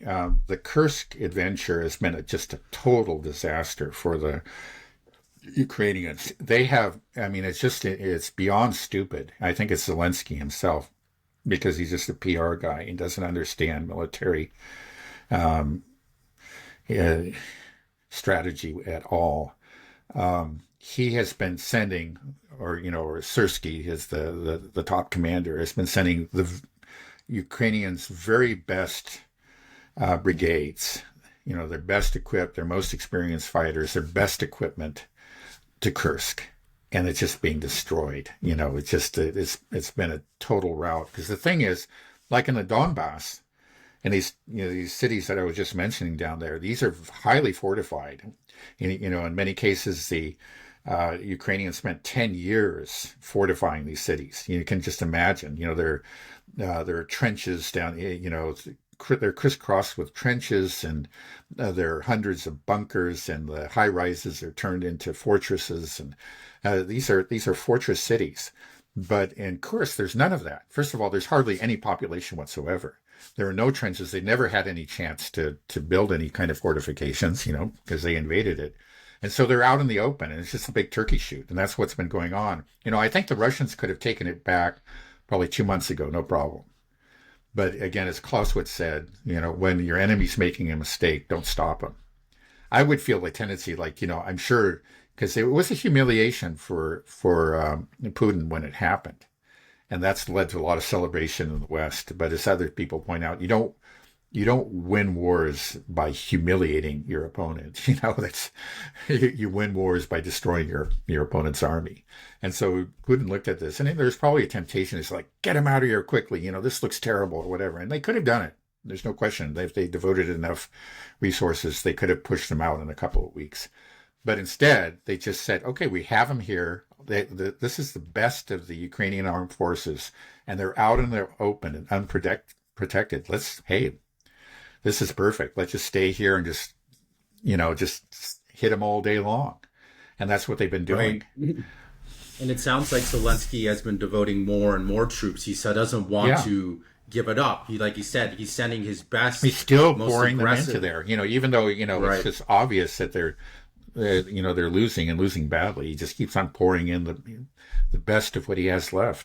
the Kursk adventure has been just a total disaster for the Ukrainians. They have, I mean, it's beyond stupid. I think it's Zelensky himself because he's just a PR guy and doesn't understand military um, uh, strategy at all. He has been sending, or Sersky is the top commander, has been sending the Ukrainians' very best brigades, their best equipped, their most experienced fighters, their best equipment to Kursk, and it's just being destroyed. It's been a total rout. Because the thing is, like in the Donbas and these cities that I was just mentioning down there, these are highly fortified. In many cases, the Ukrainians spent 10 years fortifying these cities. You can just imagine. There are trenches down. They're crisscrossed with trenches, and there are hundreds of bunkers, and the high rises are turned into fortresses, and these are fortress cities. But in Kursk, there's none of that. First of all, there's hardly any population whatsoever. There are no trenches. They never had any chance to build any kind of fortifications, because they invaded it. And so they're out in the open, and it's just a big turkey shoot, and that's what's been going on. I think the Russians could have taken it back probably 2 months ago, no problem. But again, as Clausewitz said, when your enemy's making a mistake, don't stop him. I would feel a tendency, like, I'm sure, because it was a humiliation for Putin when it happened, and that's led to a lot of celebration in the West. But as other people point out, you don't win wars by humiliating your opponent. That's you win wars by destroying your opponent's army. And so Putin looked at this, and there's probably a temptation. It's like, get him out of here quickly. This looks terrible or whatever. And they could have done it. There's no question. If they devoted enough resources, they could have pushed them out in a couple of weeks. But instead, they just said, okay, we have them here. This is the best of the Ukrainian armed forces, and they're out in the open and unprotected. This is perfect. Let's just stay here and just hit them all day long. And that's what they've been doing. Right. And it sounds like Zelensky has been devoting more and more troops. He doesn't want to give it up. Like he said, he's sending his best. He's still pouring them into there. Even though Right. it's just obvious that they're losing and losing badly. He just keeps on pouring in the best of what he has left.